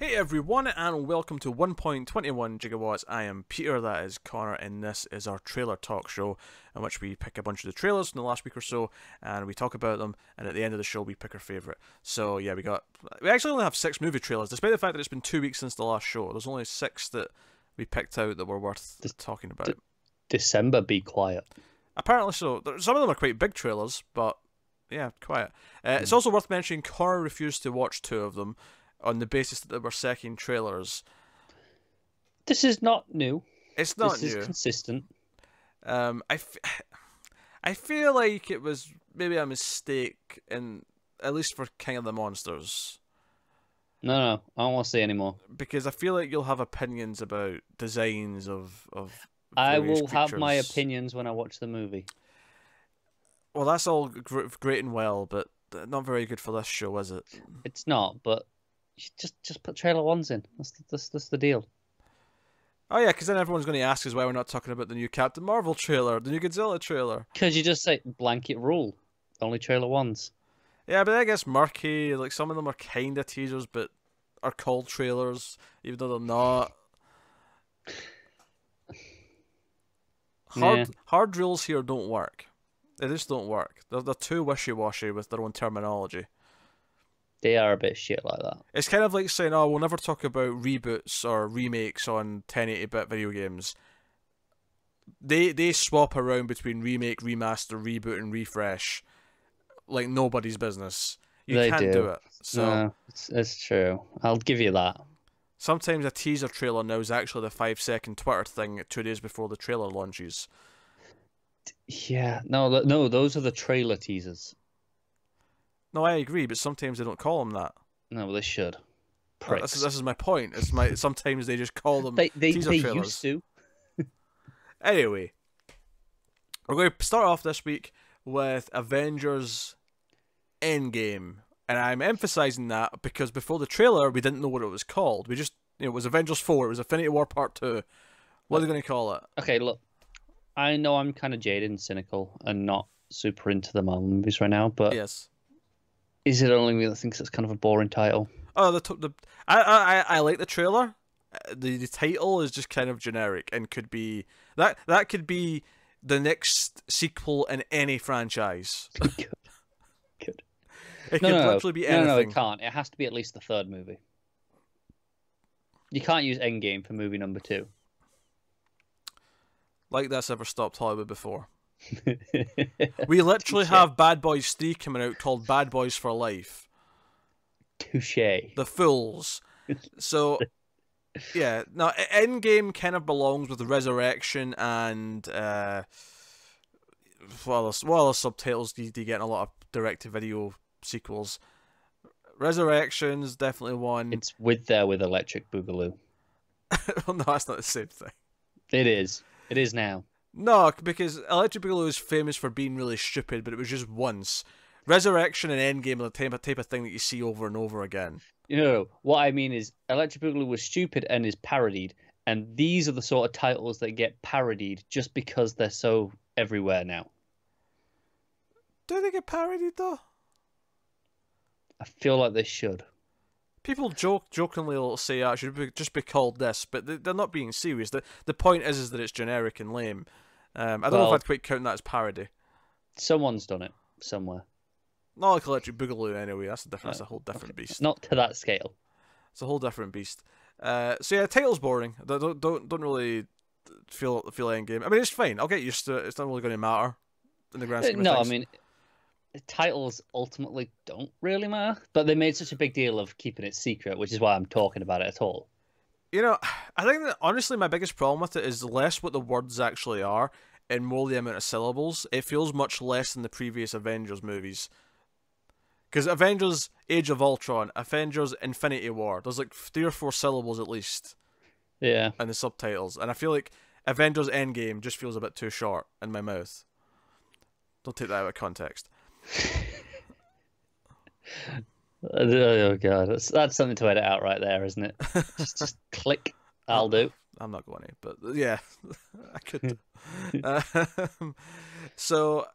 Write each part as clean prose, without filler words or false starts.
Hey everyone, and welcome to 1.21 Gigawatts. I am Peter, that is Connor, and this is our trailer talk show in which we pick a bunch of the trailers from the last week or so, and we talk about them, and at the end of the show we pick our favourite. So yeah, we actually only have 6 movie trailers, despite the fact that it's been 2 weeks since the last show. There's only 6 that we picked out that were worth talking about. December be quiet. Apparently so. Some of them are quite big trailers, but yeah, quiet. It's also worth mentioning Connor refused to watch 2 of them, on the basis that they were second trailers. This is not new. It's not this new. This is consistent. I feel like it was maybe a mistake, at least for King of the Monsters. No, I don't want to see anymore. Because I feel like you'll have opinions about designs of I will creatures. have my opinions when I watch the movie. Well, that's all great and well, but not very good for this show, is it? It's not, but just put trailer 1s in. That's the deal. Oh yeah, because then everyone's going to ask us why we're not talking about the new Captain Marvel trailer, the new Godzilla trailer. Because you just say blanket rule, only trailer 1s. Yeah, but I guess murky. Like some of them are kind of teasers, but are called trailers, even though they're not. Hard rules here don't work. They just don't work. They're too wishy-washy with their own terminology. They are a bit shit like that. It's kind of like saying, oh, we'll never talk about reboots or remakes on 1080-bit video games. They swap around between remake, remaster, reboot, and refresh like nobody's business. You can't do it. So no, it's true. I'll give you that. Sometimes a teaser trailer now is actually the 5-second Twitter thing 2 days before the trailer launches. Yeah, no, those are the trailer teasers. No, I agree, but sometimes they don't call them that. No, but they should. This is my point. Sometimes they just call them teaser trailers. They used to. Anyway, we're going to start off this week with Avengers Endgame, and I'm emphasizing that because before the trailer we didn't know what it was called. We just, it was Avengers 4. It was Infinity War Part 2. What are they going to call it? Okay, look, I know I'm kind of jaded and cynical and not super into the Marvel movies right now, but yes. Is it only me that thinks it's kind of a boring title? Oh, I like the trailer. The title is just kind of generic and could be that could be the next sequel in any franchise. Good. It could literally be anything. No, it can't. It has to be at least the 3rd movie. You can't use Endgame for movie number 2. Like that's ever stopped Hollywood before. We literally have Bad Boys 3 coming out called Bad Boys for Life. Touché. The Fools. So, yeah. Now, Endgame kind of belongs with the Resurrection and what other subtitles do you get in a lot of direct-to-video sequels? Resurrection's definitely one. It's with Electric Boogaloo. Well, no, that's not the same thing. It is. It is now. No, because Electric Boogaloo is famous for being really stupid, but it was just once. Resurrection and Endgame are the type of thing that you see over and over again. No, what I mean is Electric Boogaloo was stupid and is parodied, and these are the sort of titles that get parodied just because they're so everywhere now. Do they get parodied, though? I feel like they should. People jokingly will say, "I should just be called this," but they're not being serious. The point is that it's generic and lame. I don't know if I'd quite count that as parody. Someone's done it somewhere. Not like Electric Boogaloo, anyway. That's a whole different beast. Not to that scale. It's a whole different beast. So yeah, the title's boring. Don't really feel Endgame. I mean, it's fine. I'll get used to it. It's not really going to matter in the grand scheme of things. No, I mean, titles ultimately don't really matter, but they made such a big deal of keeping it secret, which is why I'm talking about it at all. You know, I think that honestly my biggest problem with it is less what the words actually are and more the amount of syllables. It feels much less than the previous Avengers movies. Because Avengers Age of Ultron, Avengers Infinity War, there's like 3 or 4 syllables at least. Yeah. In the subtitles. And I feel like Avengers Endgame just feels a bit too short in my mouth. Don't take that out of context. Oh god, that's something to edit out right there, isn't it? just click. I'll do. I'm not going to, but yeah, I could. So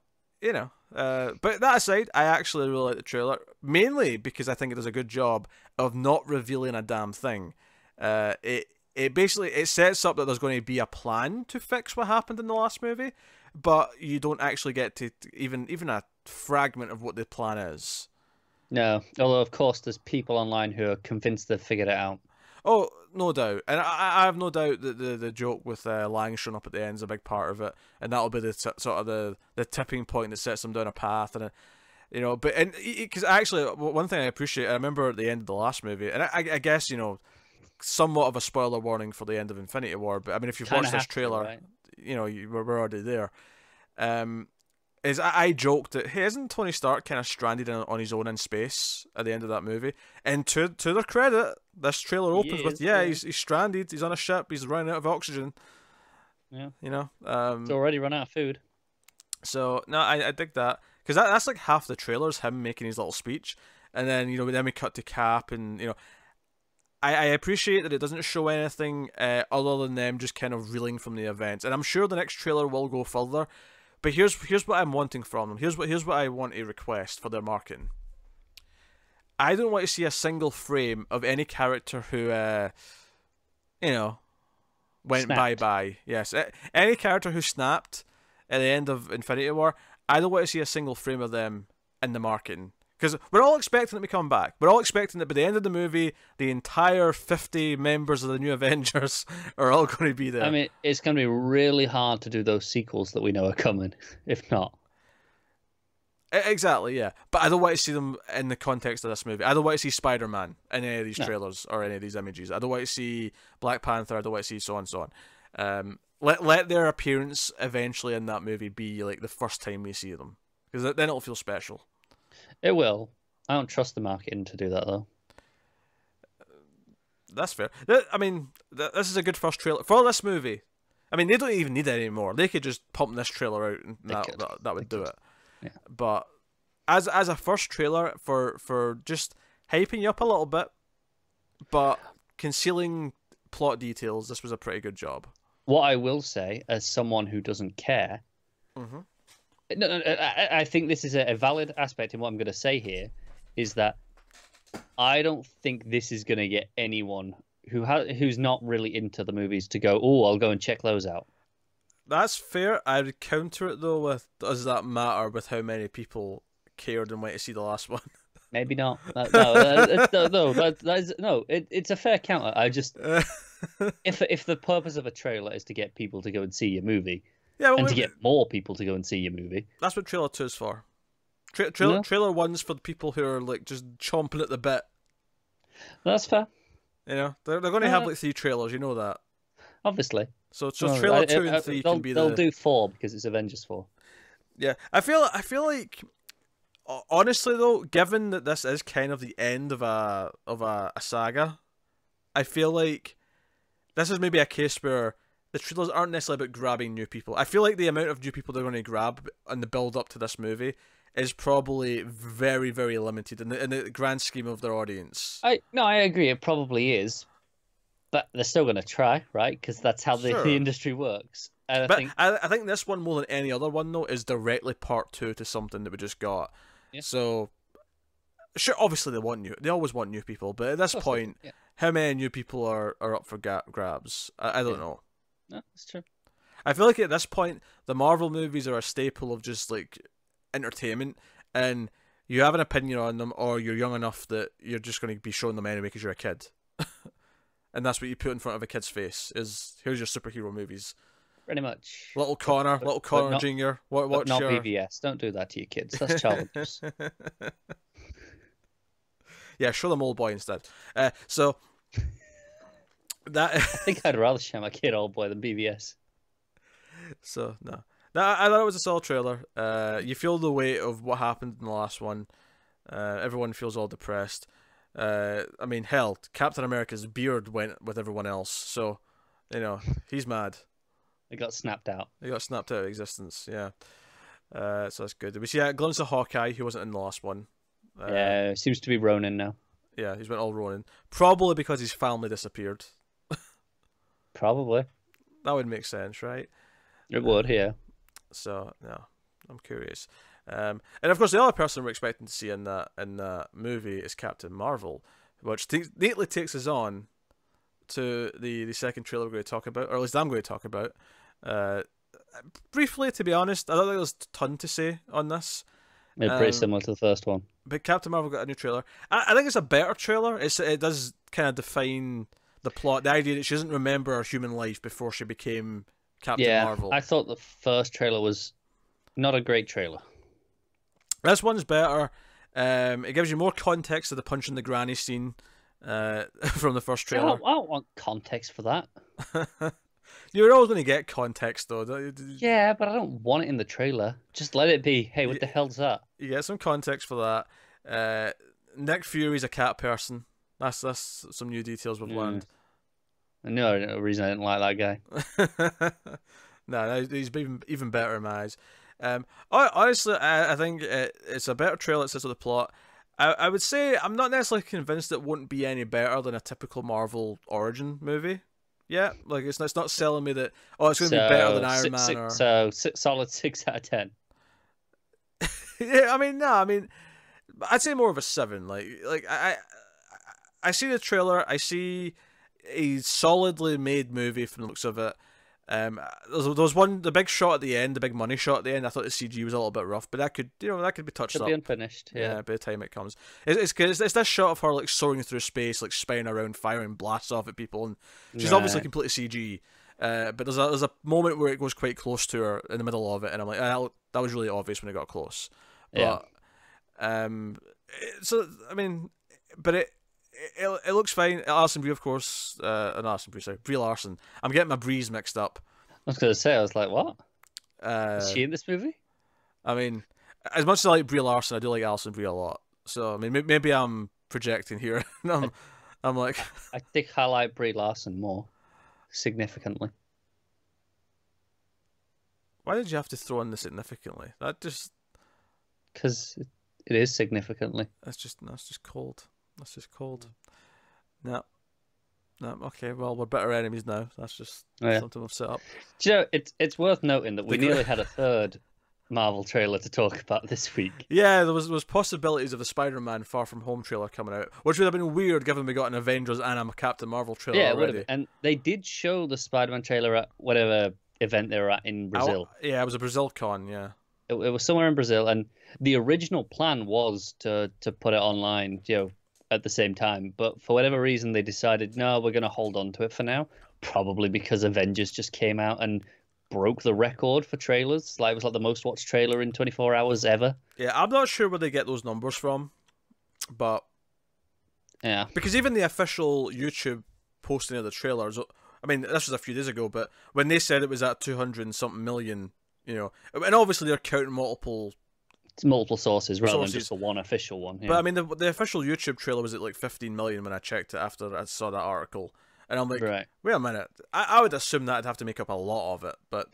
But that aside, I actually really like the trailer, mainly because I think it does a good job of not revealing a damn thing. It basically it sets up that there's going to be a plan to fix what happened in the last movie, but you don't actually get to even a fragment of what the plan is. No, although of course there's people online who are convinced they've figured it out. Oh, no doubt, and I have no doubt that the joke with Lang showing up at the end is a big part of it, and that'll be the sort of the tipping point that sets them down a path, and but because actually one thing I appreciate, I remember at the end of the last movie, and I guess somewhat of a spoiler warning for the end of Infinity War, but I mean if you've watched this trailer, right? We're already there. Is I joked that, hey, isn't Tony Stark kind of stranded on his own in space at the end of that movie? And to their credit, this trailer opens with, he's stranded, he's on a ship, he's running out of oxygen. Yeah. It's already run out of food. So, no, I dig that. Because that's like half the trailer's him making his little speech. And then, then we cut to Cap and, I appreciate that it doesn't show anything other than them just kind of reeling from the events. And I'm sure the next trailer will go further. But here's what I'm wanting from them. Here's what I want to request for their marketing. I don't want to see a single frame of any character who, went bye-bye. Yes, any character who snapped at the end of Infinity War, I don't want to see a single frame of them in the marketing. Because we're all expecting them to come back. We're all expecting that by the end of the movie, the entire 50 members of the new Avengers are all going to be there. I mean, it's going to be really hard to do those sequels that we know are coming, if not. Exactly, yeah. But I don't want to see them in the context of this movie. I don't want to see Spider-Man in any of these trailers or any of these images. I don't want to see Black Panther. I don't want to see so on and so on. Let their appearance eventually in that movie be like the first time we see them. Because then it'll feel special. It will. I don't trust the marketing to do that, though. That's fair. I mean, this is a good first trailer for this movie. I mean, they don't even need it anymore. They could just pump this trailer out, and that would do it. Yeah. But as a first trailer for just hyping you up a little bit, but concealing plot details, this was a pretty good job. What I will say, as someone who doesn't care, no, I think this is a valid aspect in what I'm going to say here, is that I don't think this is going to get anyone who's not really into the movies to go, oh, I'll go and check those out. That's fair. I would counter it, though, with, does that matter with how many people cared and went to see the last one? Maybe not. It's a fair counter. I just, if the purpose of a trailer is to get people to go and see your movie, and to get more people to go and see your movie. That's what trailer 2 is for. Trailer 1's for the people who are like just chomping at the bit. That's fair. They're going to have like 3 trailers, you know that. Obviously. So trailer 2 and 3 can be they'll do 4 because it's Avengers 4. Yeah, I feel like honestly though, given that this is kind of the end of a saga, I feel like this is maybe a case where the trailers aren't necessarily about grabbing new people. I feel like the amount of new people they're going to grab in the build up to this movie is probably very, very limited in the grand scheme of their audience. I agree. It probably is, but they're still going to try, right? Because that's how the industry works. And I think this one more than any other one though is directly part 2 to something that we just got. Yeah. So, sure, obviously they always want new people, but at this point, how many new people are up for grabs? I don't know. No, that's true. I feel like at this point, the Marvel movies are a staple of just like entertainment, and you have an opinion on them, or you're young enough that you're just going to be showing them anyway because you're a kid. And that's what you put in front of a kid's face, is here's your superhero movies. Pretty much. Little Connor Jr. What's not your... BVS. Don't do that to your kids. That's child abuse. Yeah, show them Old Boy instead. So... I think I'd rather show my kid Old Boy than BVS. So, no. I thought it was a solid trailer. You feel the weight of what happened in the last one. Everyone feels all depressed. I mean, hell, Captain America's beard went with everyone else, so, he's mad. It got snapped out. He got snapped out of existence, yeah. So that's good. Did we see a glimpse of Hawkeye, who wasn't in the last one? Yeah, seems to be Ronin now. Yeah, he's went all Ronin. Probably because his family disappeared. Probably. That would make sense, right? It would, yeah. So, no, I'm curious. And of course, the other person we're expecting to see in that movie is Captain Marvel, which neatly takes us on to the second trailer we're going to talk about, or at least I'm going to talk about. Briefly, to be honest, I don't think there's a ton to say on this. Yeah, pretty similar to the first one. But Captain Marvel got a new trailer. I think it's a better trailer. It does kind of define the plot, the idea that she doesn't remember her human life before she became Captain Marvel. I thought the first trailer was not a great trailer. This one's better. It gives you more context to the punching the granny scene from the first trailer. I don't want context for that. You're always going to get context, though. Yeah, but I don't want it in the trailer. Just let it be. Hey, what the hell's that? You get some context for that. Nick Fury's a cat person. That's some new details we've learned. No reason I didn't like that guy. No, he's even better in my eyes. Honestly, I think it's a better trailer that sits with the plot. I would say I'm not necessarily convinced it won't be any better than a typical Marvel origin movie. Yeah, like it's not selling me that it's going to be better than Iron Man. So solid 6 out of 10. Yeah, I mean, I'd say more of a 7. Like I see the trailer. I see a solidly made movie from the looks of it. There was the big shot at the end, the big money shot at the end. I thought the CG was a little bit rough, but that could be touched up. Could be unfinished. Yeah, by the time it comes, it's this shot of her like soaring through space, like spinning around, firing blasts off at people, and she's obviously completely CG. But there's a moment where it goes quite close to her in the middle of it, and I'm like, that was really obvious when it got close. But, so I mean, but it looks fine. Alison Brie, of course, not Alison Brie, sorry, Brie Larson. I'm getting my Brees mixed up. I was gonna say, I was like, what? Is she in this movie? I mean, as much as I like Brie Larson, I do like Alison Brie a lot. So I mean, maybe I'm projecting here. I'm like, I think I like Brie Larson more significantly. Why did you have to throw in the significantly? That just because it is significantly. That's just cold. That's just cold. No. Okay. Well, we're better enemies now. That's just something we've set up. Do you know, it's worth noting that we nearly had a third Marvel trailer to talk about this week. Yeah, there was possibilities of a Spider-Man Far From Home trailer coming out, which would have been weird given we got an Avengers and a Captain Marvel trailer already. Would have been. And they did show the Spider-Man trailer at whatever event they were at in Brazil. It was a Brazil con. Yeah. It was somewhere in Brazil, and the original plan was to put it online, at the same time, but for whatever reason they decided no, we're going to hold on to it for now, probably because Avengers just came out and broke the record for trailers. It was like the most watched trailer in 24 hours ever. Yeah, I'm not sure where they get those numbers from, but yeah, because even the official YouTube posting of the trailers, I mean, this was a few days ago, but when they said it was at 200 and something million, and obviously they're counting multiple sources rather than just the one official one. Yeah. But I mean, the official YouTube trailer was at like 15 million when I checked it after I saw that article, and I'm like, wait a minute, I would assume that I'd have to make up a lot of it, but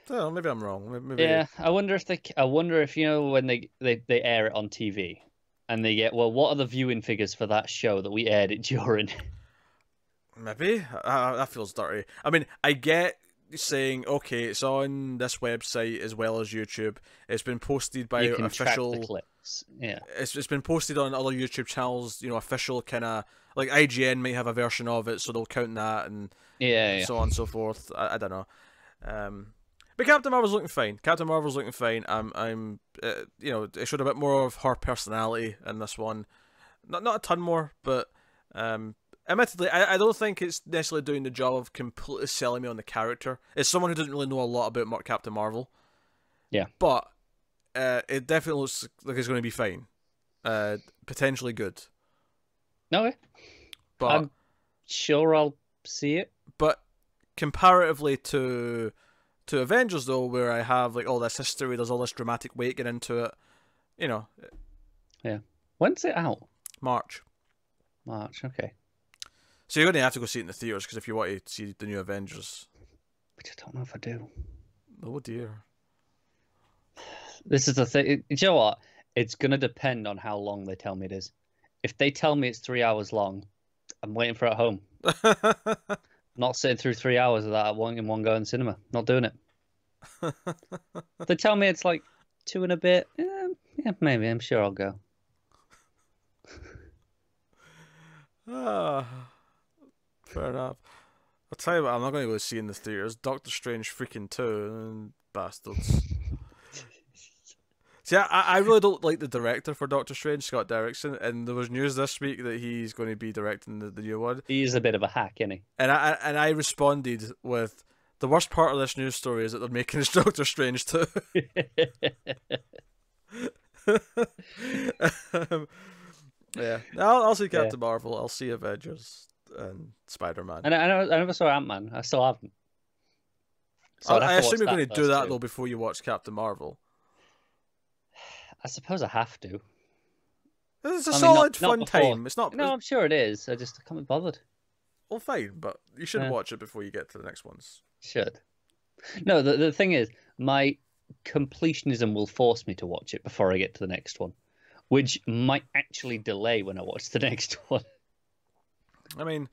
maybe I'm wrong. Maybe... Yeah, I wonder if when they air it on TV, and they get what are the viewing figures for that show that we aired it during? Maybe that feels dirty. I mean, I get saying, okay, it's on this website as well as YouTube. It's been posted by official track the clicks. Yeah, it's been posted on other YouTube channels. Official kind of like IGN might have a version of it, so they'll count that and so on and so forth. I don't know. But Captain Marvel's looking fine. I'm it showed a bit more of her personality in this one. Not a ton more, but admittedly, I don't think it's necessarily doing the job of completely selling me on the character. It's someone who doesn't really know a lot about Captain Marvel. Yeah. But it definitely looks like it's going to be fine. Potentially good. Okay. But I'm sure I'll see it. But comparatively to Avengers, though, where I have like all this history, there's all this dramatic weight getting into it, Yeah. When's it out? March, okay. So you're going to have to go see it in the theaters, because if you want to see the new Avengers. Which I don't know if I do. Oh dear. This is the thing. You know what? It's going to depend on how long they tell me it is. If they tell me it's 3 hours long, I'm waiting for it at home. Not sitting through 3 hours of that in one go in cinema. Not doing it. They tell me it's like 2 and a bit. Yeah, maybe. I'm sure I'll go. Fair enough. I'll tell you what, I'm not going to go see in the theaters. Doctor Strange freaking 2, and bastards. See, I really don't like the director for Doctor Strange, Scott Derrickson, and there was news this week that he's going to be directing the new one. He's a bit of a hack, isn't he? And I responded with, the worst part of this news story is that they're making his Doctor Strange 2. Yeah, I'll see Captain Marvel. I'll see Avengers and Spider-Man. And I never saw Ant-Man. I still haven't. So I assume you're going to do that though before you watch Captain Marvel. I suppose I have to. It's a solid, fun time. It's not. No, I'm sure it is. I can't be bothered. Well, fine, but you should watch it before you get to the next ones. Should. No, the thing is, my completionism will force me to watch it before I get to the next one, which might actually delay when I watch the next one. I mean,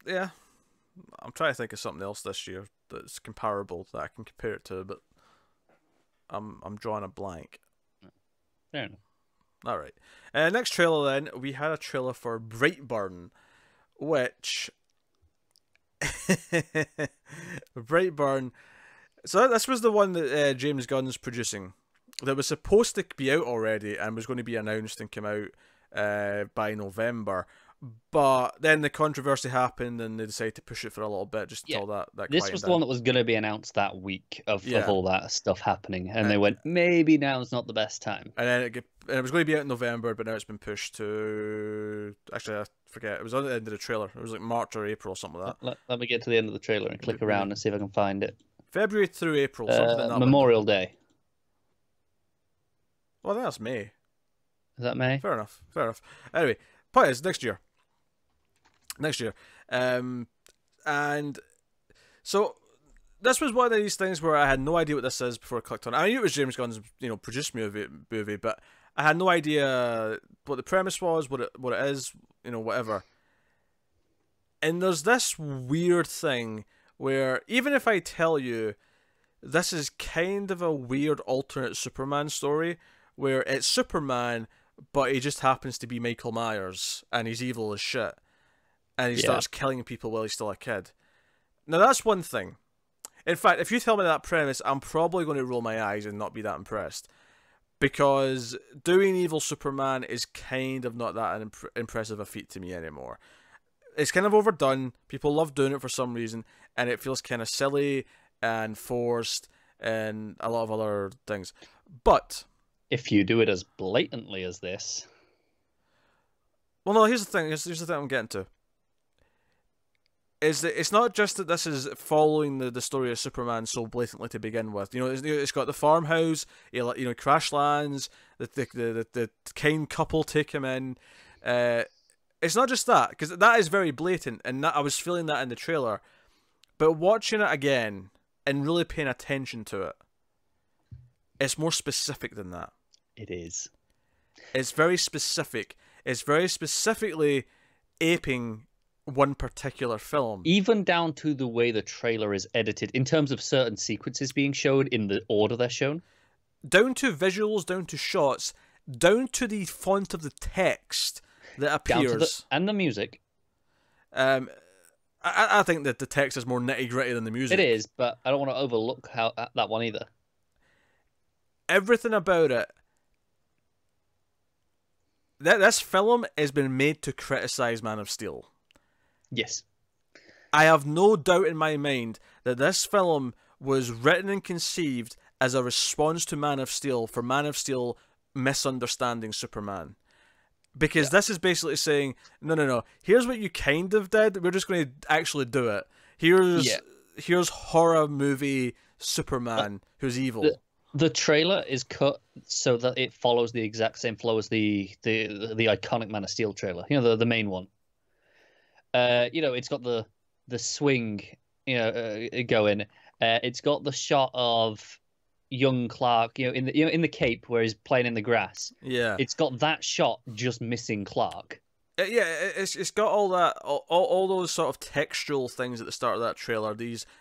yeah, I'm trying to think of something else this year that's comparable that I can compare it to, but I'm drawing a blank. Fair enough. All right. Next trailer then, we had a trailer for Brightburn, which Brightburn. So this was the one that James Gunn's producing. That was supposed to be out already and was going to be announced and come out by November. But then the controversy happened and they decided to push it for a little bit just until that This was the one that was going to be announced that week of all that stuff happening. And they went, maybe now's not the best time. And then it was going to be out in November, but now it's been pushed to... Actually, I forget. It was on the end of the trailer. It was like March or April or something like that. Let me get to the end of the trailer and click around and see if I can find it. February through April. Something like that. Memorial Day. Well, I think that's May. Is that May? Fair enough. Anyway, point is, next year. And so this was one of these things where I had no idea what this is before I clicked on it. I knew it was James Gunn's, produced movie, but I had no idea what the premise was, what it is, whatever. And there's this weird thing where even if I tell you this is kind of a weird alternate Superman story where it's Superman, but he just happens to be Michael Myers and he's evil as shit. And he starts killing people while he's still a kid. Now, that's one thing. In fact, if you tell me that premise, I'm probably going to roll my eyes and not be that impressed. Because doing evil Superman is kind of not that impressive a feat to me anymore. It's kind of overdone. People love doing it for some reason. And it feels kind of silly and forced and a lot of other things. But... if you do it as blatantly as this... Well, no, here's the thing. Here's the thing I'm getting to. Is that it's not just that this is following the story of Superman so blatantly to begin with. It's got the farmhouse. Crash lands. The kind couple take him in. It's not just that, because that is very blatant, and I was feeling that in the trailer. But watching it again and really paying attention to it, it's more specific than that. It is. It's very specific. It's very specifically aping one particular film. Even down to the way the trailer is edited, in terms of certain sequences being shown in the order they're shown. Down to visuals, down to shots, down to the font of the text that appears. And the music. I think that the text is more nitty-gritty than the music. It is, but I don't want to overlook that one either. Everything about it. This film has been made to criticize Man of Steel. Yes. I have no doubt in my mind that this film was written and conceived as a response to Man of Steel for Man of Steel misunderstanding Superman. Because this is basically saying, no, here's what you kind of did, we're just going to actually do it. Here's horror movie Superman who's evil. The trailer is cut so that it follows the exact same flow as the iconic Man of Steel trailer. The main one. It's got the swing, going. It's got the shot of young Clark, in the cape where he's playing in the grass. Yeah. It's got that shot just missing Clark. It's got all that, all those sort of textual things at the start of that trailer.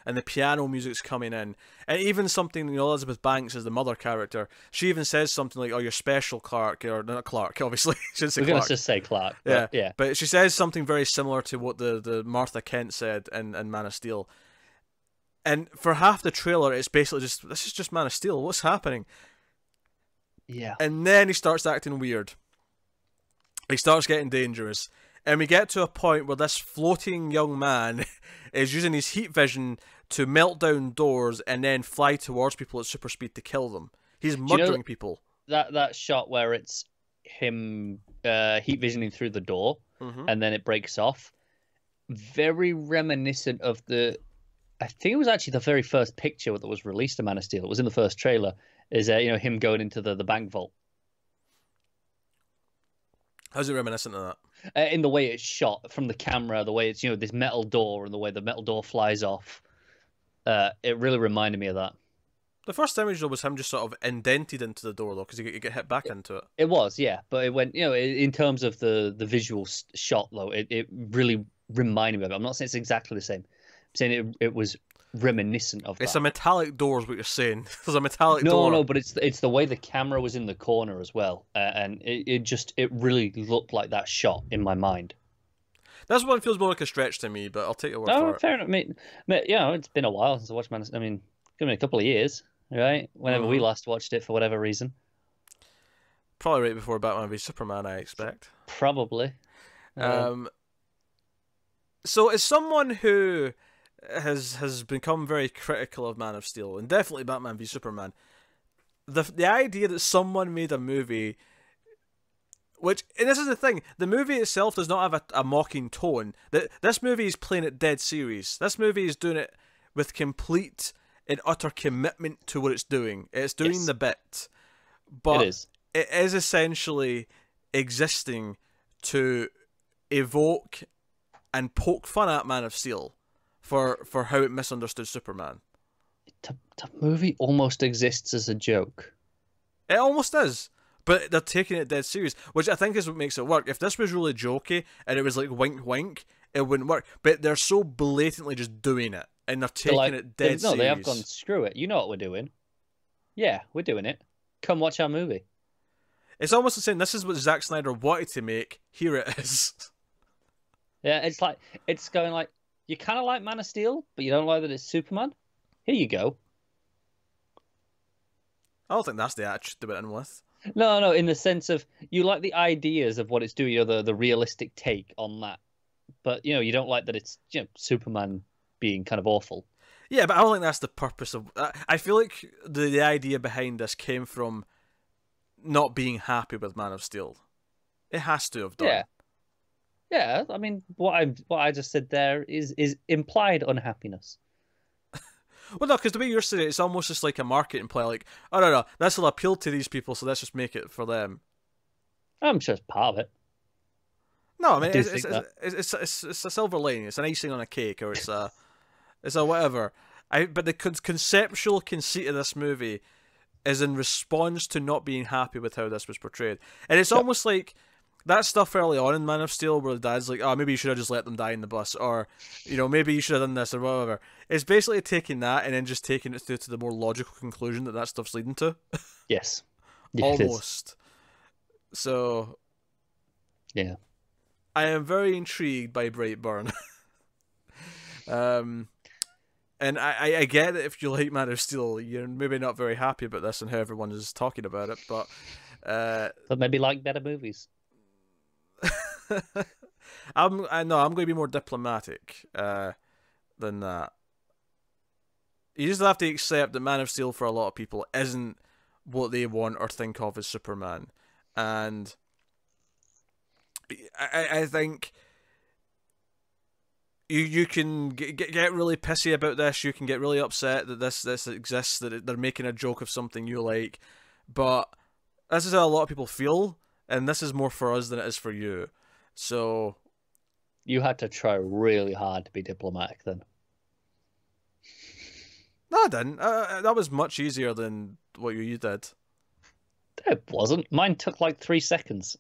And the piano music's coming in, and even something, Elizabeth Banks is the mother character. She even says something like, "Oh, you're special, Clark," or not Clark, obviously. She didn't say We're Clark. gonna just say Clark. But yeah. But she says something very similar to what the Martha Kent said in Man of Steel. And for half the trailer, it's basically this is just Man of Steel. What's happening? Yeah. And then he starts acting weird. He starts getting dangerous. And we get to a point where this floating young man is using his heat vision to melt down doors and then fly towards people at super speed to kill them. He's murdering people. That shot where it's him heat visioning through the door and then it breaks off. Very reminiscent of I think it was actually the very first picture that was released of Man of Steel. It was in the first trailer. Is him going into the bank vault. How's it reminiscent of that? In the way it's shot from the camera, the way it's this metal door and the way the metal door flies off. It really reminded me of that. The first image though was him just sort of indented into the door though, because he get hit back into it. It was, yeah, but it went, in terms of the visual shot though, it really reminded me of it. I'm not saying it's exactly the same. I'm saying it was reminiscent of that. It's a metallic door is what you're saying. There's a metallic door. No, but it's the way the camera was in the corner as well, and it really looked like that shot in my mind. This one feels more like a stretch to me, but I'll take your word for it. Fair enough. Mate, it's been a while since I watched Man. I mean, it's been a couple of years, right? Whenever we last watched it, for whatever reason. Probably right before Batman v Superman, I expect. Probably. So as someone who has become very critical of Man of Steel, and definitely Batman v Superman, the idea that someone made a movie, and this is the thing, the movie itself does not have a mocking tone. This movie is playing it dead serious. This movie is doing it with complete and utter commitment to what it's doing. It's doing the bit, but it is essentially existing to evoke and poke fun at Man of Steel for how it misunderstood Superman. The movie almost exists as a joke. It almost is, but they're taking it dead serious, which I think is what makes it work. If this was really jokey and it was like wink wink, it wouldn't work. But they're so blatantly just doing it, and they're taking it dead serious. No, they have gone, screw it. You know what we're doing. Yeah, we're doing it. Come watch our movie. It's almost the same. This is what Zack Snyder wanted to make. Here it is. Yeah, it's going like, you kind of like Man of Steel, but you don't like that it's Superman? Here you go. I don't think that's the attitude to begin with. No, in the sense of you like the ideas of what it's doing, the realistic take on that. But, you don't like that it's Superman being kind of awful. Yeah, but I don't think that's the purpose of... I feel like the idea behind this came from not being happy with Man of Steel. It has to have done. Yeah. Yeah, I mean, what I just said there is implied unhappiness. Well, no, because the way you're saying it, it's almost just like a marketing play. Like, oh no, this will appeal to these people, so let's just make it for them. I'm sure it's part of it. No, I mean, it's a silver lining. It's an icing on a cake, or it's a whatever. But the conceptual conceit of this movie is in response to not being happy with how this was portrayed, and it's almost like that stuff early on in Man of Steel where the dad's like, oh, maybe you should have just let them die in the bus, or, maybe you should have done this, or whatever. It's basically taking that and then just taking it to the more logical conclusion that stuff's leading to. Yes. Almost. So... yeah. I am very intrigued by Brightburn. And I get that if you like Man of Steel, you're maybe not very happy about this and how everyone is talking about it, but... but maybe like better movies. I'm going to be more diplomatic than that. You just have to accept that Man of Steel for a lot of people isn't what they want or think of as Superman, and I think you can get really pissy about this. You can get really upset that this exists, that they're making a joke of something you like, but this is how a lot of people feel, and this is more for us than it is for you. So you had to try really hard to be diplomatic then. No, I didn't. That was much easier than what you did. It wasn't. Mine took like 3 seconds.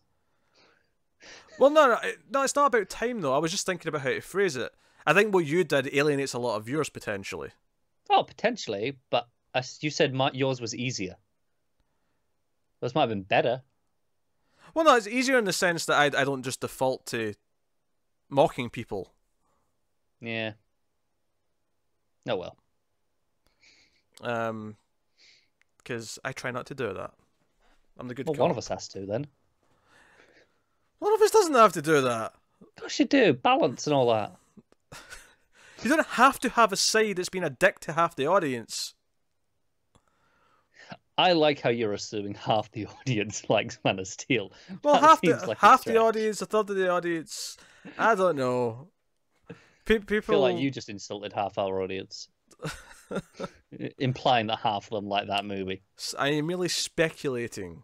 Well, no, it's not about time though. I was just thinking about how to phrase it. I think what you did alienates a lot of viewers potentially. Oh, potentially, but as you said, yours was easier. Yours might have been better. Well, no, it's easier in the sense that I don't just default to mocking people. Yeah. Oh well. Because I try not to do that. I'm the good Well, cop. one of us has to then. One of us doesn't have to do that. Of course you do. Balance and all that. You don't have to have a side that's been a dick to half the audience. I like how you're assuming half the audience likes Man of Steel. Well, That half the audience, a third of the audience. I don't know. People I feel like you just insulted half our audience, implying that half of them like that movie. I am merely speculating.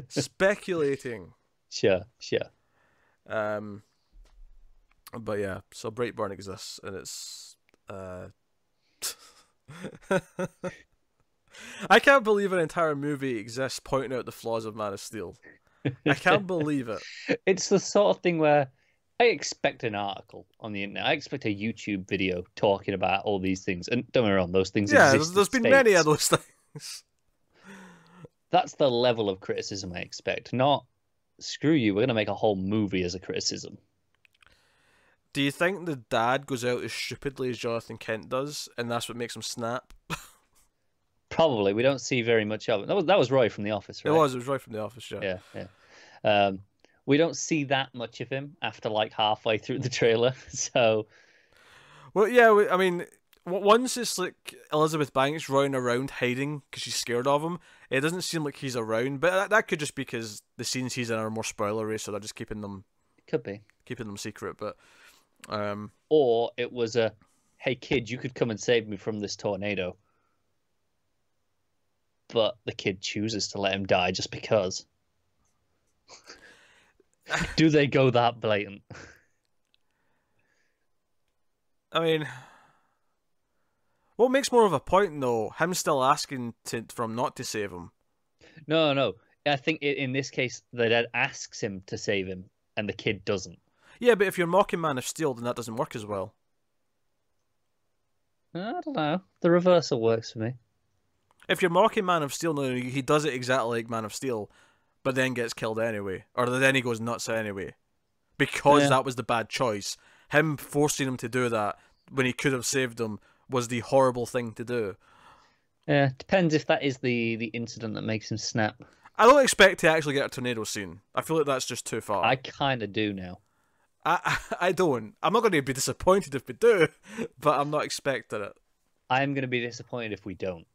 Speculating. Sure. But yeah, so Brightburn exists, and it's I can't believe an entire movie exists pointing out the flaws of Man of Steel. I can't believe it. It's the sort of thing where I expect an article on the internet. I expect a YouTube video talking about all these things. And don't get me wrong, those things exist. There's been many of those things. That's the level of criticism I expect. Not, screw you, we're going to make a whole movie as a criticism. Do you think the dad goes out as stupidly as Jonathan Kent does, and that's what makes him snap? Probably. We don't see very much of it. That was Roy from The Office, right? It was Roy from The Office, yeah. Yeah. We don't see that much of him after like halfway through the trailer, so... Well, yeah, I mean, once it's like Elizabeth Banks running around hiding because she's scared of him, it doesn't seem like he's around, but that could just be because the scenes he's in are more spoilery, so they're just keeping them... It could be. Keeping them secret, but... Or it was a, hey kid, you could come and save me from this tornado. But the kid chooses to let him die just because. Do they go that blatant? I mean, what makes more of a point though? Him still asking for him not to save him. No. I think in this case, the dad asks him to save him, and the kid doesn't. Yeah, but if you're mocking Man of Steel, then that doesn't work as well. I don't know. The reversal works for me. If you're mocking Man of Steel, no, he does it exactly like Man of Steel, but then gets killed anyway. Or then he goes nuts anyway. Because that was the bad choice. Him forcing him to do that when he could have saved him was the horrible thing to do. Yeah, depends if that is the incident that makes him snap. I don't expect to actually get a tornado scene. I feel like that's just too far. I kind of do now. I don't. I'm not going to be disappointed if we do, but I'm not expecting it. I'm going to be disappointed if we don't.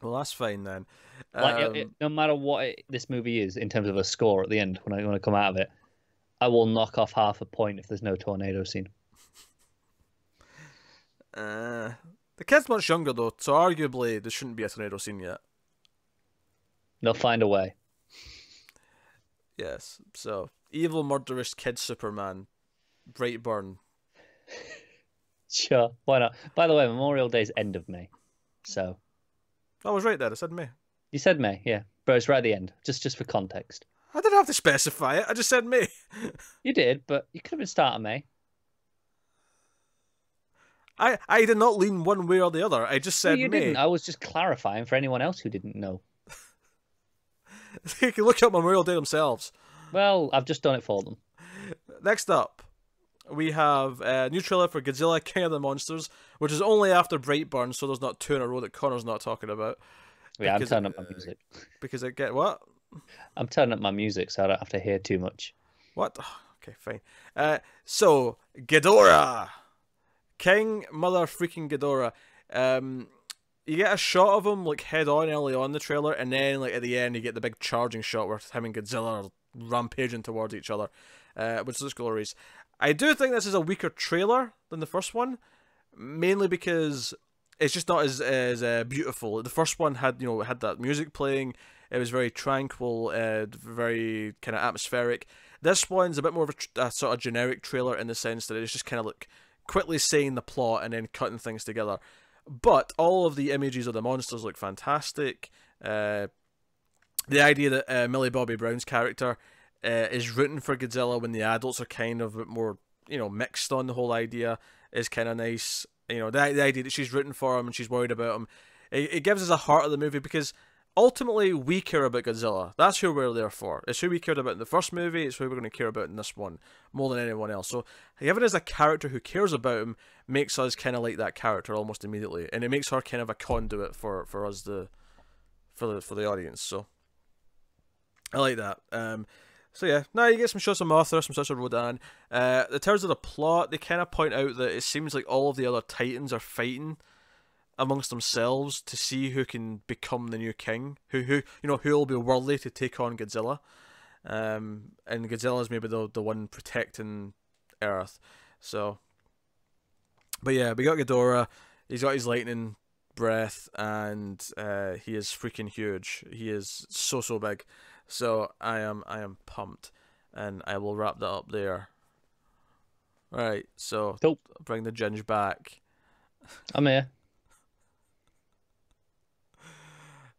Well, that's fine then. No matter what this movie is in terms of a score at the end, when I come out of it, I will knock off half a point if there's no tornado scene. The kid's much younger though, so arguably there shouldn't be a tornado scene yet. They'll find a way. Yes. So evil, murderous kid Superman, Brightburn. Sure, why not? By the way, Memorial Day's end of May, so. I was right there. I said May. You said May, yeah, but it's right at the end, just for context. I didn't have to specify it. I just said May. You did, but you could have been start of May. I did not lean one way or the other. I just said no, you May. Didn't. I was just clarifying for anyone else who didn't know. They can look up Memorial Day themselves. Well, I've just done it for them. Next up, we have a new trailer for Godzilla King of the Monsters, which is only after Brightburn, so there's not two in a row that Connor's not talking about. Yeah, I'm turning up my music. Because I get what? I'm turning up my music so I don't have to hear too much. What? Okay, fine. So, Ghidorah! King Mother freaking Ghidorah. You get a shot of him like head on early on in the trailer, and then like at the end you get the big charging shot where him and Godzilla are rampaging towards each other, which looks glorious. I do think this is a weaker trailer than the first one, mainly because it's just not as beautiful. The first one had had that music playing. It was very tranquil, very kind of atmospheric. This one's a bit more of a sort of generic trailer in the sense that it's just kind of like quickly saying the plot and then cutting things together. But all of the images of the monsters look fantastic. The idea that Millie Bobby Brown's character is rooting for Godzilla when the adults are kind of a bit more, mixed on the whole idea is kind of nice. The idea that she's rooting for him and she's worried about him, it gives us a heart of the movie because ultimately we care about Godzilla. That's who we're there for. It's who we cared about in the first movie. It's who we're going to care about in this one more than anyone else. So having as a character who cares about him makes us kind of like that character almost immediately, and it makes her kind of a conduit for us for the audience. So I like that. So yeah, now you get some shots of Mothra, some shots of Rodan. In terms of the plot, they kind of point out that it seems like all of the other Titans are fighting amongst themselves to see who can become the new king, who will be worthy to take on Godzilla. And Godzilla is maybe the one protecting Earth. So, but yeah, we got Ghidorah. He's got his lightning breath, and he is freaking huge. He is so big. So I am pumped, and I will wrap that up there. Right, so Cool. Bring the ginge back. I'm here.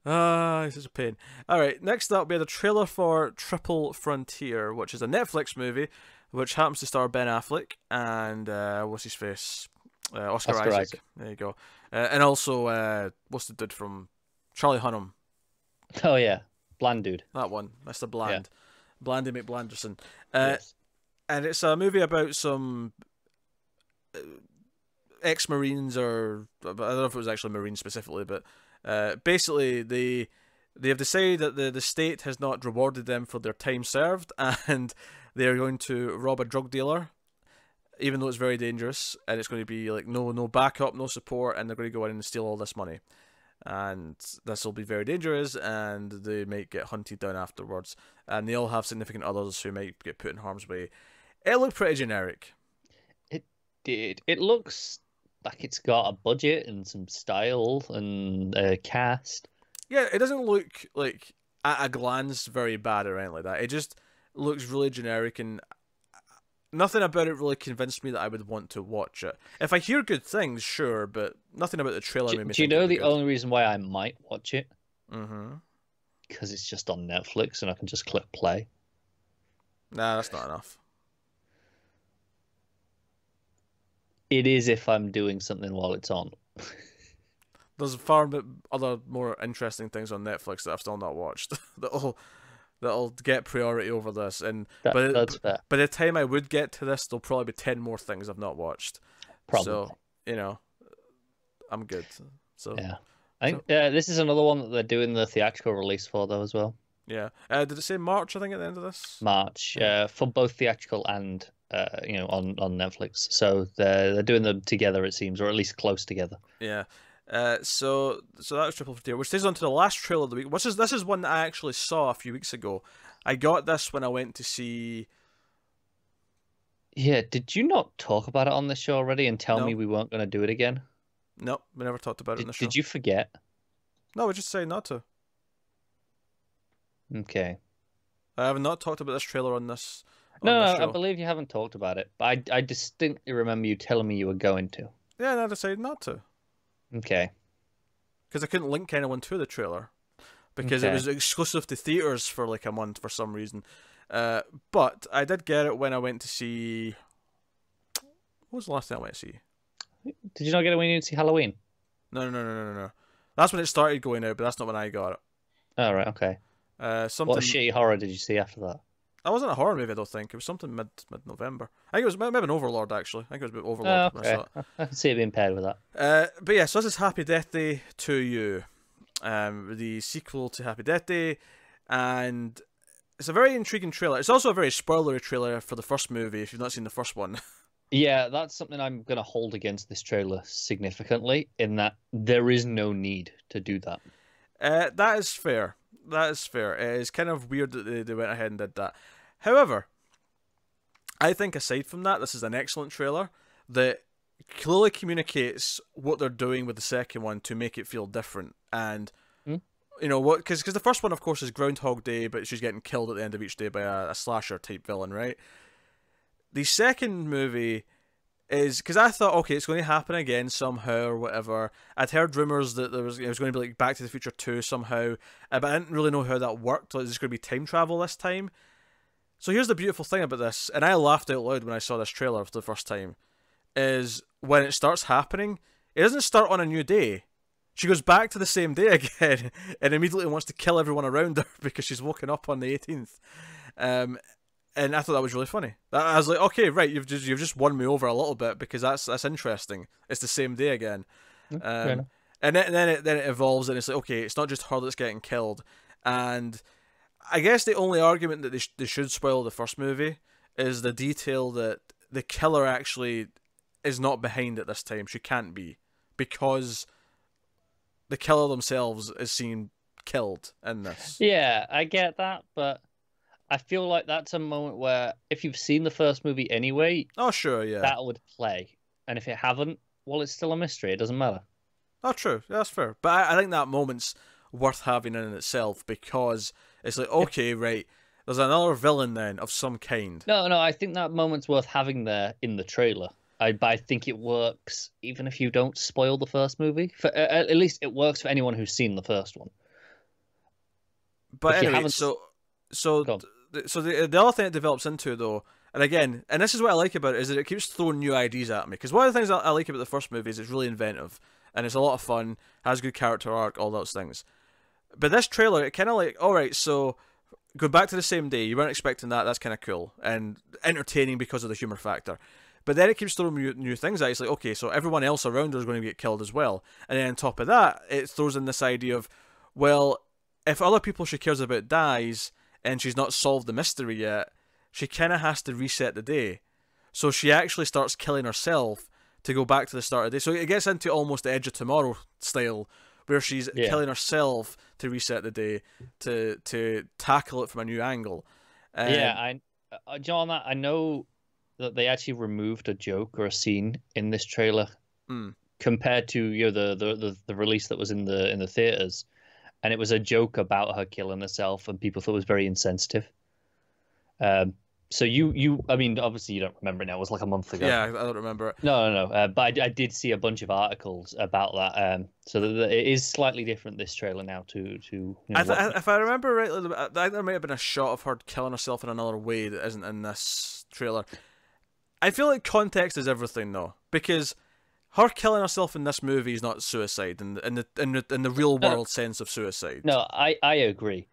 This is a pain. Alright, next up we had a trailer for Triple Frontier, which is a Netflix movie, which happens to star Ben Affleck and what's his face? Oscar Isaac. There you go. And also what's the dude from Charlie Hunnam? Oh yeah, Bland dude. That one, Mr. Bland. Yeah. Blandy McBlanderson. Yes. And it's a movie about some ex-Marines, or I don't know if it was actually Marines specifically, but basically they have decided that the state has not rewarded them for their time served, and they are going to rob a drug dealer, even though it's very dangerous, and it's going to be like no backup, no support, and they're going to go in and steal all this money. And this will be very dangerous, and they might get hunted down afterwards, and they all have significant others who might get put in harm's way. It looked pretty generic. It did. It looks like it's got a budget and some style and a cast. Yeah, it doesn't look like at a glance very bad or anything like that. It just looks really generic, and nothing about it really convinced me that I would want to watch it. If I hear good things, sure, but nothing about the trailer made me Do you think it'd know be the good. only reason why I might watch it? Mm-hmm. Because it's just on Netflix and I can just click play. Nah, that's not enough. It is if I'm doing something while it's on. There's far other more interesting things on Netflix that I've still not watched that'll get priority over this. And That's fair. by the time I would get to this, there'll probably be 10 more things I've not watched. Probably. So, I'm good. So yeah. I think this is another one that they're doing the theatrical release for, though, as well. Yeah. Did it say March, I think, at the end of this? March, for both theatrical and on Netflix. So they're doing them together, it seems, or at least close together. Yeah. So that was Triple Frontier, which takes on to the last trailer of the week. This is one that I actually saw a few weeks ago. I got this when I went to see. Yeah, did you not talk about it on the show already and tell me we weren't going to do it again? No, we never talked about it on the show. Did you forget? No, we just saying not to. Okay. I have not talked about this trailer on this. No, I believe you haven't talked about it, but I distinctly remember you telling me you were going to. Yeah, and I decided not to. Okay. Because I couldn't link anyone to the trailer. Because it was exclusive to theaters for like a month for some reason. But I did get it when I went to see. What was the last time I went to see? Did you not get it when you went to see Halloween? No. That's when it started going out, but that's not when I got it. Oh, right, okay. Something. What shitty horror did you see after that? That wasn't a horror movie, I don't think. It was something mid-November. I think it was maybe an Overlord, actually. I think it was Overlord. Oh, okay. I can see it being paired with that. But yeah, so this is Happy Death Day to You. The sequel to Happy Death Day. And it's a very intriguing trailer. It's also a very spoilery trailer for the first movie, if you've not seen the first one. Yeah, that's something I'm going to hold against this trailer significantly, in that there is no need to do that. That is fair. That is fair. It is kind of weird that they went ahead and did that. However, I think aside from that, this is an excellent trailer that clearly communicates what they're doing with the second one to make it feel different. And, you know, what? Because the first one, of course, is Groundhog Day, but she's getting killed at the end of each day by a slasher-type villain, right? The second movie is, because I thought, okay, it's going to happen again somehow or whatever. I'd heard rumors that it was going to be like Back to the Future 2 somehow, but I didn't really know how that worked. Like, is this going to be time travel this time? So here's the beautiful thing about this, and I laughed out loud when I saw this trailer for the first time, is when it starts happening, it doesn't start on a new day. She goes back to the same day again and immediately wants to kill everyone around her because she's woken up on the 18th. And I thought that was really funny. I was like, okay, right, you've just won me over a little bit because that's interesting. It's the same day again. And then it evolves and it's like, okay, it's not just her that's getting killed. And I guess the only argument that they should spoil the first movie is the detail that the killer actually is not behind it this time. She can't be, because the killer themselves is seen killed in this. Yeah, I get that, but I feel like that's a moment where if you've seen the first movie anyway, oh sure, yeah, that would play. And if it haven't, well, it's still a mystery. It doesn't matter. Oh, true. That's fair. But I think that moment's worth having in itself because it's like, okay, right, there's another villain then of some kind. No, I think that moment's worth having there in the trailer. But I think it works even if you don't spoil the first movie. At least it works for anyone who's seen the first one. But anyway, so the other thing it develops into, though, and again, and this is what I like about it, is that it keeps throwing new ideas at me. Because one of the things I like about the first movie is it's really inventive, and it's a lot of fun, has good character arc, all those things. But this trailer, it kind of like, alright, so go back to the same day, you weren't expecting that, that's kind of cool, and entertaining because of the humour factor. But then it keeps throwing new things at you. It's like, okay, so everyone else around her is going to get killed as well. And then on top of that, it throws in this idea of, well, if other people she cares about dies, and she's not solved the mystery yet, she kind of has to reset the day. So she actually starts killing herself to go back to the start of the day. So it gets into almost the Edge of Tomorrow style, where she's killing herself to reset the day, to tackle it from a new angle. John, I know that they actually removed a joke or a scene in this trailer compared to the release that was in the theaters, and it was a joke about her killing herself, and people thought it was very insensitive. So I mean, obviously you don't remember it now. It was like a month ago. Yeah, I don't remember it. No. But I did see a bunch of articles about that. So that it is slightly different, this trailer now to if I remember rightly, I think there might have been a shot of her killing herself in another way that isn't in this trailer. I feel like context is everything, though, because her killing herself in this movie is not suicide in the real world sense of suicide. No, I agree.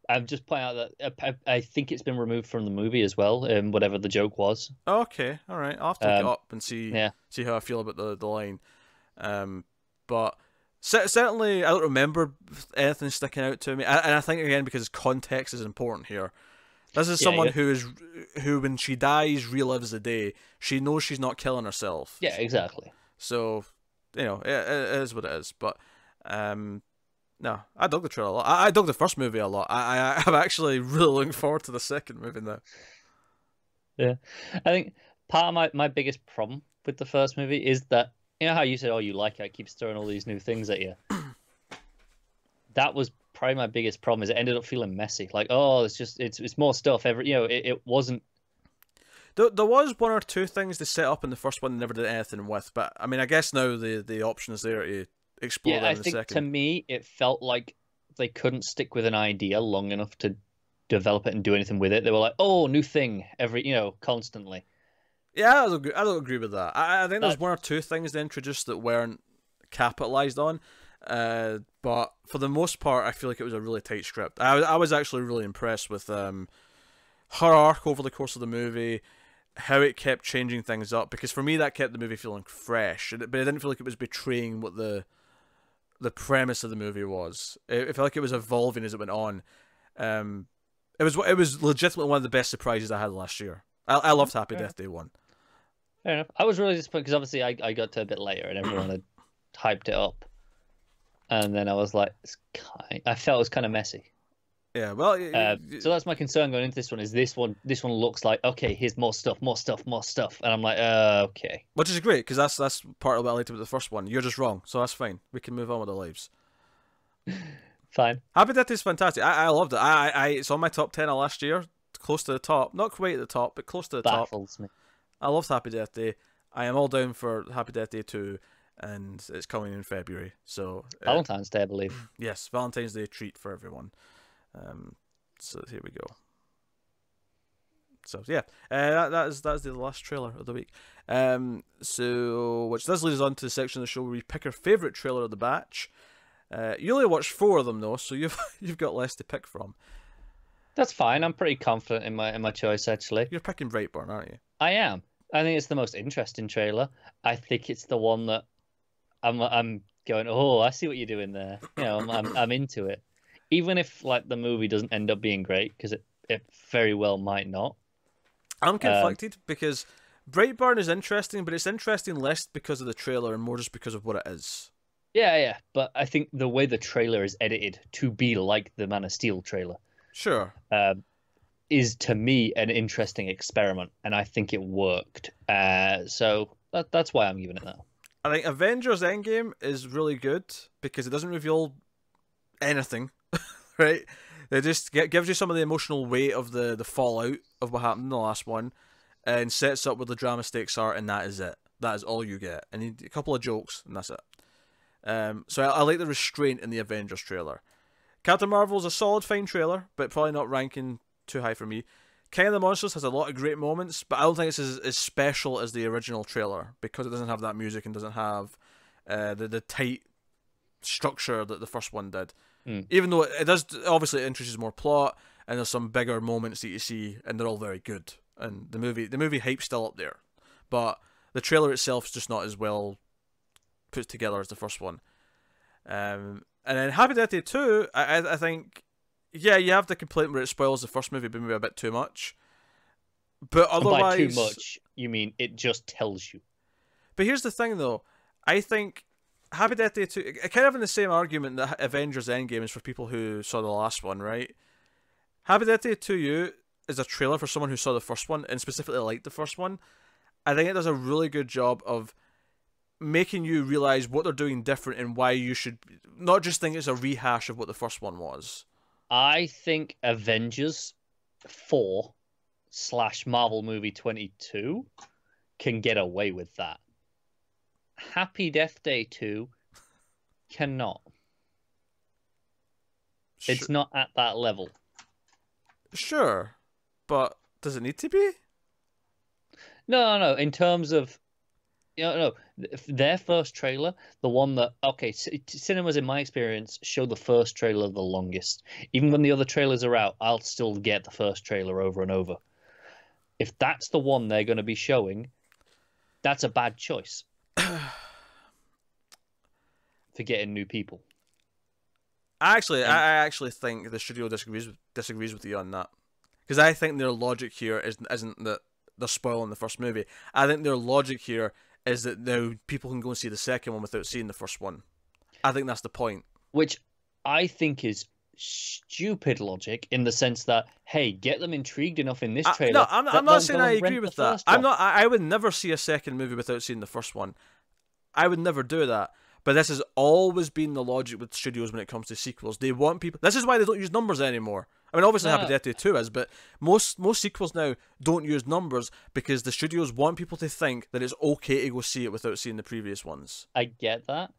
I'm just pointing out that I think it's been removed from the movie as well, whatever the joke was. Okay, all right. I'll have to look it up and see how I feel about the line. But certainly, I don't remember anything sticking out to me, and I think again because context is important here. This is someone who when she dies relives the day. She knows she's not killing herself. Yeah, exactly. So, it is what it is. But no, I dug the trailer a lot. I dug the first movie a lot. I'm actually really looking forward to the second movie now. Yeah, I think part of my biggest problem with the first movie is that, you know how you said, oh, you like it, it keeps throwing all these new things at you. That was probably my biggest problem, is it ended up feeling messy. Like, oh, it's more stuff. It wasn't. There was one or two things they set up in the first one they never did anything with, but I mean, I guess now the option is there to explore that in the second. I think to me it felt like they couldn't stick with an idea long enough to develop it and do anything with it. They were like, oh, new thing constantly. Yeah, I don't agree with that. I think there's one or two things they introduced that weren't capitalized on. But for the most part, I feel like it was a really tight script. I was actually really impressed with her arc over the course of the movie, how it kept changing things up, because for me that kept the movie feeling fresh, but I didn't feel like it was betraying what the premise of the movie was. It felt like it was evolving as it went on. It was legitimately one of the best surprises I had last year. I loved Happy Death Day 1. Fair enough. I was really disappointed because obviously I got to a bit later and everyone had hyped it up. And then I was like, I felt it was kind of messy. Yeah, well, so that's my concern going into this one. Is this one looks like, okay, here's more stuff, and I'm like, okay. Which is great because that's part of what I liked about the first one. You're just wrong, so that's fine. We can move on with our lives. Fine. Happy Death Day is fantastic. I loved it. It's on my top 10 of last year, close to the top, not quite at the top, but close to the top. Baffles me. I loved Happy Death Day. I am all down for Happy Death Day 2. And it's coming in February, so Valentine's Day, I believe. Yes, Valentine's Day treat for everyone. So here we go. So yeah, that's the last trailer of the week. So which does lead us on to the section of the show where we pick our favourite trailer of the batch. You only watched 4 of them though, so you've got less to pick from. That's fine. I'm pretty confident in my choice, actually. You're picking Brightburn, aren't you? I am. I think it's the most interesting trailer. I think it's the one that I'm going, oh, I see what you're doing there. You know, I'm into it. Even if like the movie doesn't end up being great, because it very well might not. I'm conflicted because Brightburn is interesting, but it's interesting less because of the trailer and more just because of what it is. Yeah. But I think the way the trailer is edited to be like the Man of Steel trailer, sure, is to me an interesting experiment, and I think it worked. So that's why I'm giving it that. I think Avengers Endgame is really good because it doesn't reveal anything, right? It just gives you some of the emotional weight of the fallout of what happened in the last one, and sets up where the drama stakes are, and that is it. That is all you get. And you need a couple of jokes, and that's it. So I like the restraint in the Avengers trailer. Captain Marvel's a solid, fine trailer, but probably not ranking too high for me. King of the Monsters has a lot of great moments, but I don't think it's as special as the original trailer because it doesn't have that music and doesn't have the tight structure that the first one did. Even though it does, obviously it introduces more plot and there's some bigger moments that you see, and they're all very good. And the movie hype's still up there, but the trailer itself is just not as well put together as the first one. And then Happy Death Day 2, I think, yeah, you have the complaint where it spoils the first movie, but maybe a bit too much. But otherwise, and by too much, you mean it just tells you. But here's the thing, though. I think Happy Death Day 2, kind of in the same argument that Avengers Endgame is for people who saw the last one, right? Happy Death Day 2 is a trailer for someone who saw the first one and specifically liked the first one. I think it does a really good job of making you realize what they're doing different and why you should not just think it's a rehash of what the first one was. I think Avengers 4 / Marvel movie 22 can get away with that. Happy Death Day 2 cannot. Sure. It's not at that level. Sure, but does it need to be? No. In terms of, their first trailer, the one that, okay, cinemas in my experience show the first trailer the longest. Even when the other trailers are out, I'll still get the first trailer over and over. If that's the one they're going to be showing, that's a bad choice for getting new people. I actually think the studio disagrees with you on that, because I think their logic here isn't that they're spoiling the first movie. I think their logic here is that now people can go and see the second one without seeing the first one. I think that's the point. Which I think is stupid logic in the sense that, hey, get them intrigued enough in this trailer. No, I'm not saying I agree with that. I would never see a second movie without seeing the first one. I would never do that. But this has always been the logic with studios when it comes to sequels. They want people. This is why they don't use numbers anymore. I mean, obviously Happy Death Day 2 is, but most sequels now don't use numbers because the studios want people to think that it's okay to go see it without seeing the previous ones. I get that,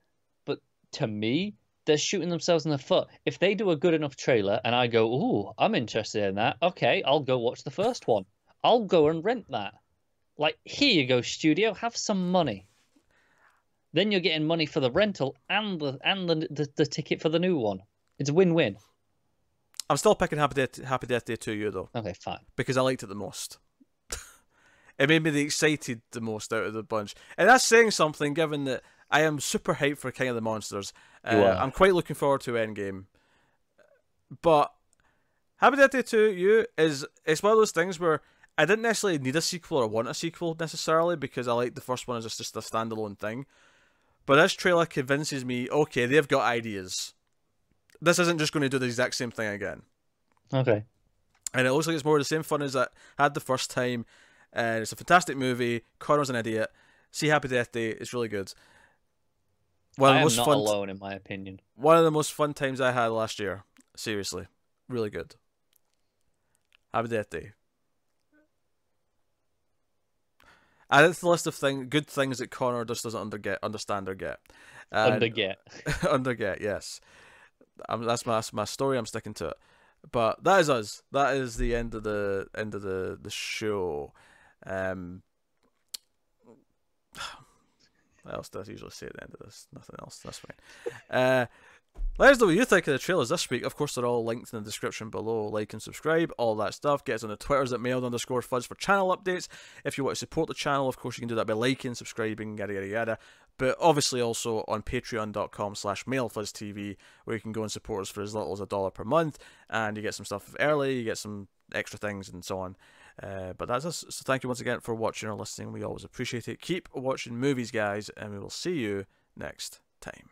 but to me, they're shooting themselves in the foot. If they do a good enough trailer and I go, ooh, I'm interested in that, okay, I'll go watch the first one. I'll go and rent that. Like, here you go, studio, have some money. Then you're getting money for the rental and the ticket for the new one. It's a win-win. I'm still picking Happy Death Day 2 though. Okay, fine. Because I liked it the most. It made me the excited the most out of the bunch. And that's saying something, given that I am super hyped for King of the Monsters. I'm quite looking forward to Endgame. But Happy Death Day 2 it's one of those things where I didn't necessarily need a sequel or want a sequel necessarily, because I liked the first one as just a standalone thing. But this trailer convinces me, okay, they've got ideas. This isn't just going to do the exact same thing again. Okay. And it looks like it's more of the same fun as I had the first time. And it's a fantastic movie. Connor's an idiot. See Happy Death Day. It's really good. I am not alone, in my opinion. One of the most fun times I had last year. Seriously. Really good. Happy Death Day. Add it to the list of good things that Connor just doesn't understand or get. Underget. Underget, yes. That's my story. I'm sticking to it. But that is us. That is the end of the show. What else do I usually say at the end of this? Nothing else. That's fine. Let us know what you think of the trailers this week. Of course, they're all linked in the description below. Like and subscribe, all that stuff. Get us on the Twitters at mailed_fuzz for channel updates. If you want to support the channel, of course, you can do that by liking, subscribing, yada yada yada. But obviously also on patreon.com/mailfuzztv, where you can go and support us for as little as $1 per month, and you get some stuff early, you get some extra things, and so on. But that's us. So thank you once again for watching or listening. We always appreciate it. Keep watching movies, guys, and we will see you next time.